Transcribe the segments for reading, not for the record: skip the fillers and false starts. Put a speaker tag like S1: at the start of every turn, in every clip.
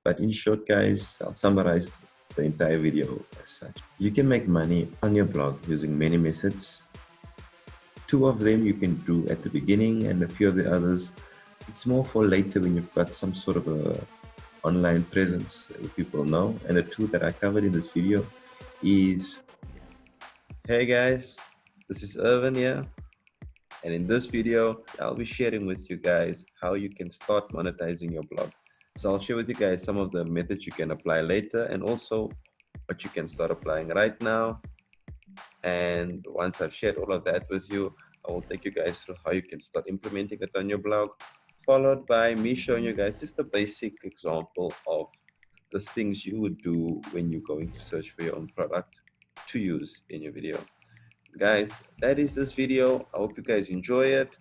S1: But in short, guys, I'll summarize the entire video as such. You can make money on your blog using many methods. Two of them you can do at the beginning, and a few of the others, it's more for later when you've got some sort of a online presence that people know. And the two that I covered in this video is, hey guys, this is Irvin here. And in this video, I'll be sharing with you guys how you can start monetizing your blog. So I'll share with you guys some of the methods you can apply later and also what you can start applying right now. And once I've shared all of that with you, I will take you guys through how you can start implementing it on your blog, followed by me showing you guys just a basic example of the things you would do when you're going to search for your own product to use in your video. Guys, that is this video. I hope you guys enjoy it.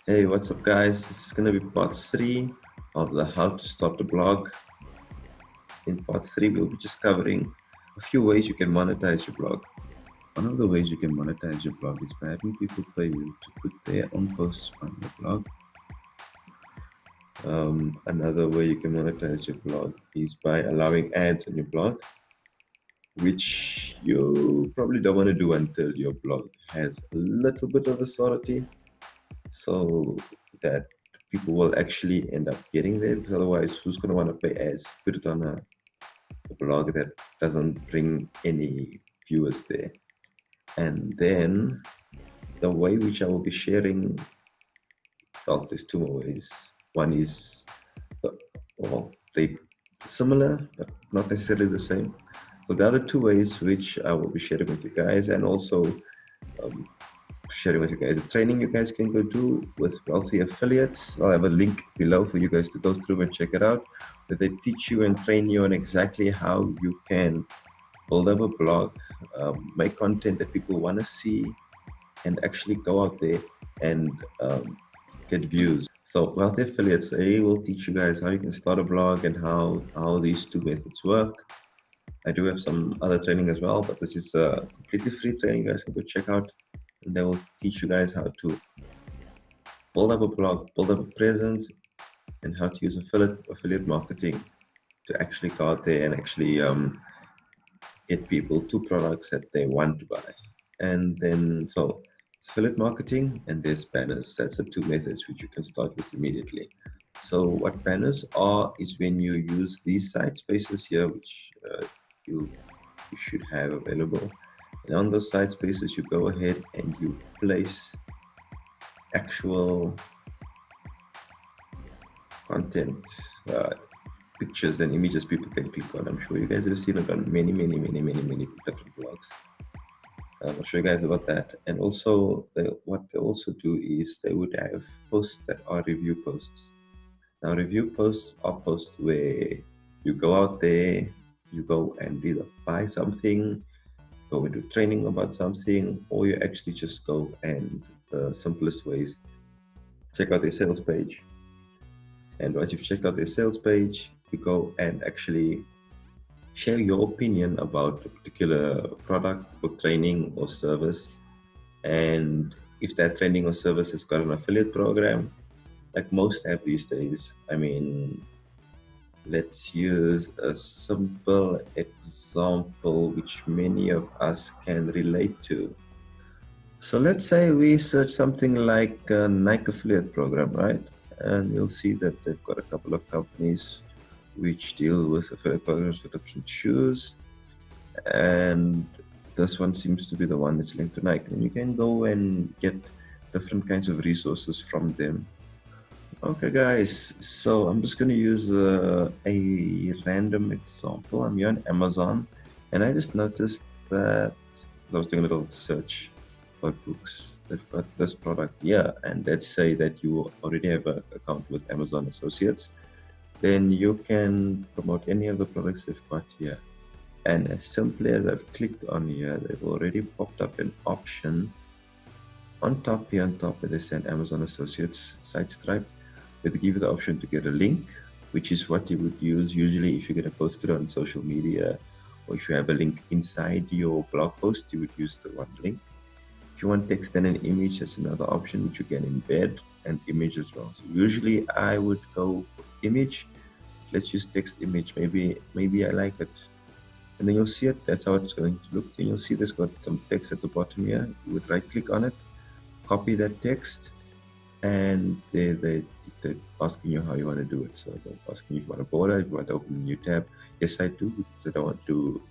S1: Hey, what's up guys? This is gonna be part 3 of the how to start a blog. In part 3, we'll be just covering a few ways you can monetize your blog. One of the ways you can monetize your blog is by having people pay you to put their own posts on your blog. Another way you can monetize your blog is by allowing ads on your blog, which you probably don't want to do until your blog has a little bit of authority, so that people will actually end up getting there, because otherwise who's going to want to pay ads, put it on a blog that doesn't bring any viewers there. And then the way which I will be sharing, well, there's two more ways. One is, well, they similar but not necessarily the same. So the other two ways which I will be sharing with you guys, and also sharing with you guys a training you guys can go do with wealthy affiliates. I'll have a link below for you guys to go through and check it out, where they teach you and train you on exactly how you can build up a blog, make content that people want to see, and actually go out there and get views. So wealthy affiliates, they will teach you guys how you can start a blog and how these two methods work. I do have some other training as well, but this is a completely free training you guys can go check out. And they will teach you guys how to build up a blog, build up a presence, and how to use affiliate marketing to actually go out there and actually get people to products that they want to buy. And then, so it's affiliate marketing and there's banners. That's the two methods which you can start with immediately. So what banners are is when you use these site spaces here, which you should have available. And on those site spaces, you go ahead and you place actual content, pictures and images people can click on. I'm sure you guys have seen it on many different blogs. I'll show you guys about that. And also, what they also do is they would have posts that are review posts. Now, review posts are posts where you go out there, you go and either buy something, go into training about something, or you actually just go and the simplest ways, check out their sales page. And once you've checked out their sales page, you go and actually share your opinion about a particular product or training or service. And if that training or service has got an affiliate program, like most have these days, I mean, let's use a simple example which many of us can relate to. So let's say we search something like a Nike affiliate program, right? And you'll see that they've got a couple of companies which deal with affiliate programs for different shoes. And this one seems to be the one that's linked to Nike. And you can go and get different kinds of resources from them. Okay guys, so I'm just going to use a random example. I'm here on Amazon and I just noticed that, as I was doing a little search for books, they've got this product here, and let's say that you already have an account with Amazon Associates, then you can promote any of the products they've got here. And as simply as I've clicked on here, they've already popped up an option on top here, on top where they said Amazon Associates site stripe. They give you the option to get a link, which is what you would use usually if you're going to post it on social media, or if you have a link inside your blog post, you would use the one link. If you want text and an image, that's another option which you can embed, and image as well. So usually I would go for image, let's use text image. Maybe I like it. And then you'll see it. That's how it's going to look. Then you'll see there's got some text at the bottom here. You would right click on it, copy that text, and they're asking you how you want to do it. So they're asking you if you want a border, if you want to open a new tab. Yes, I do, because I don't want to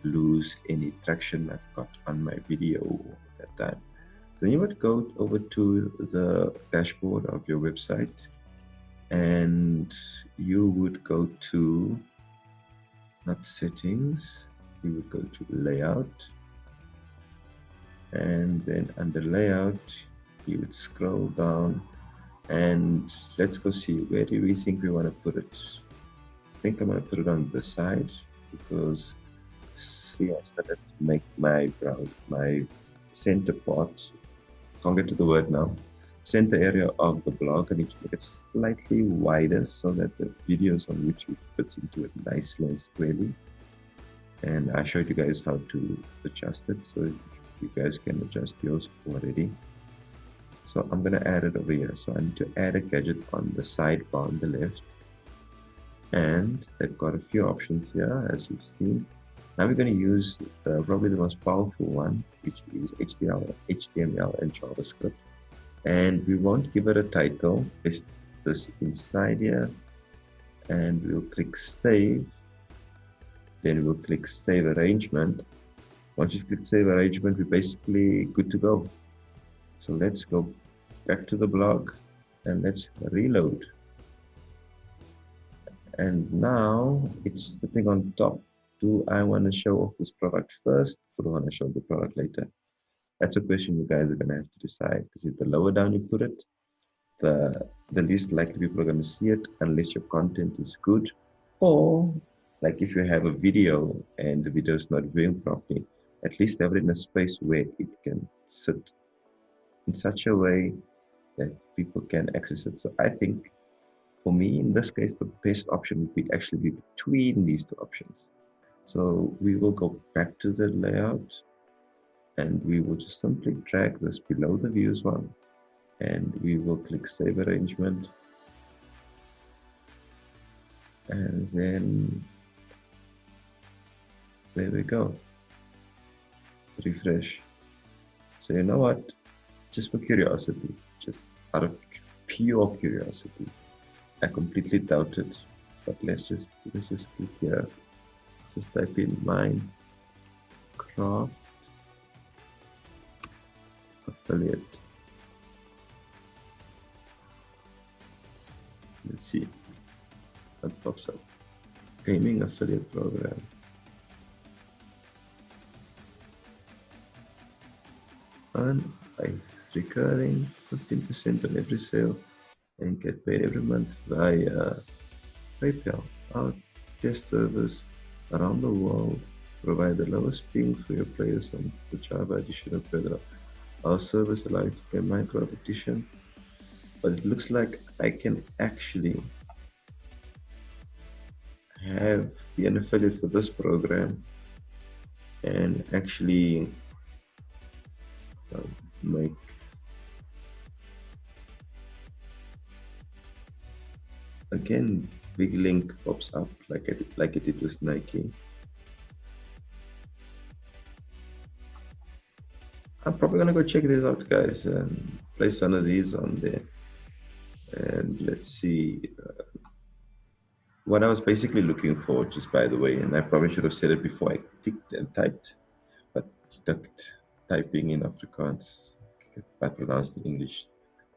S1: lose any traction I've got on my video at that time. Then you would go over to the dashboard of your website, and you would go to, not settings, you would go to layout, and then under layout you would scroll down, and let's go see, where do we think we want to put it. I think I'm going to put it on the side, because see, I started to make my center part, can't get to the word now, center area of the blog. I need to make it slightly wider so that the videos on YouTube fits into it nicely and squarely. And I showed you guys how to adjust it, so you guys can adjust yours already. So I'm going to add it over here. So I need to add a gadget on the sidebar on the left. And they've got a few options here, as you've seen. Now we're going to use probably the most powerful one, which is HTML and JavaScript. And we won't give it a title. Paste this inside here, and we'll click save. Then we'll click save arrangement. Once you click save arrangement, we're basically good to go. So let's go back to the blog and let's reload. And now it's sitting on top. Do I want to show off this product first, or do I want to show the product later? That's a question you guys are going to have to decide, because the lower down you put it, the least likely people are going to see it unless your content is good. Or like if you have a video and the video is not viewing properly, at least have it in a space where it can sit in such a way that people can access it. So I think for me, in this case, the best option would be actually be between these two options. So we will go back to the layout, and we will just simply drag this below the views one, and we will click save arrangement, and then there we go, refresh. So you know what, just for curiosity, just out of pure curiosity, I completely doubt it, but let's just click here, just type in Minecraft affiliate. Let's see what pops up. Gaming affiliate program. Earn by recurring 15% on every sale and get paid every month via PayPal. Our test servers around the world provide the lowest ping for your players on the Java edition of Bedrock. Our service allows you to play Minecraft edition, but it looks like I can actually be an affiliate for this program and actually make again big link pops up like it did with Nike. I'm probably gonna go check this out, guys, and place one of these on there, and let's see what I was basically looking for, just by the way, and I probably should have said it before I ticked and typed, but that typing in Afrikaans, I pronounced in English,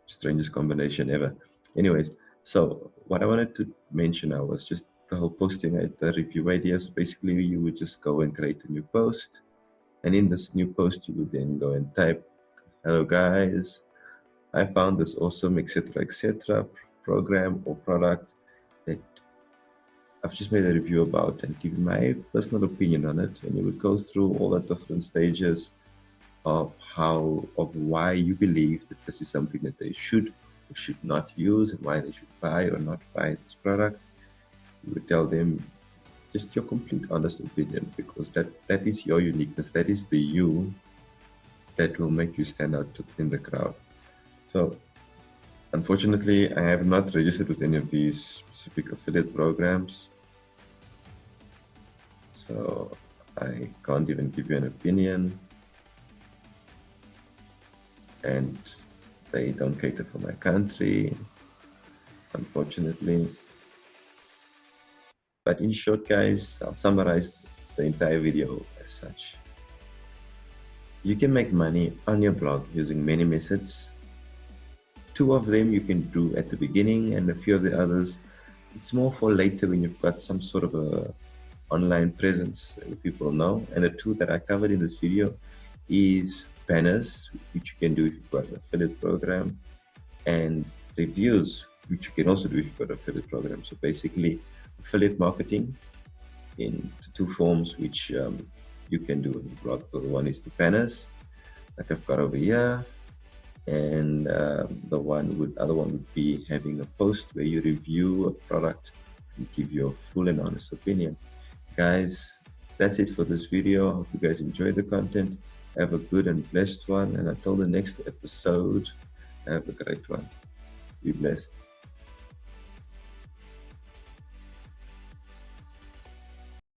S1: strangest combination ever. Anyways, so what I wanted to mention now was just the whole posting the review ideas. Basically, you would just go and create a new post, and in this new post, you would then go and type, "Hello guys, I found this awesome etc. program or product that I've just made a review about, and give my personal opinion on it." And you would go through all the different stages of why you believe that this is something that they should or should not use, and why they should buy or not buy this product. You would tell them just your complete honest opinion, because that is your uniqueness, that is the you that will make you stand out in the crowd. So Unfortunately, I have not registered with any of these specific affiliate programs, so I can't even give you an opinion, and they don't cater for my country, unfortunately. But in short, guys, I'll summarize the entire video as such. You can make money on your blog using many methods. Two of them you can do at the beginning, and a few of the others, it's more for later when you've got some sort of a online presence that people know. And the two that I covered in this video is banners, which you can do if you've got an affiliate program, and reviews, which you can also do if you've got an affiliate program. So basically, affiliate marketing in two forms, which you can do in the blog. So one is the banners, like I've got over here, and the other one would be having a post where you review a product and give your full and honest opinion. Guys, that's it for this video. I hope you guys enjoyed the content. Have a good and blessed one, and until the next episode, have a great one. Be blessed.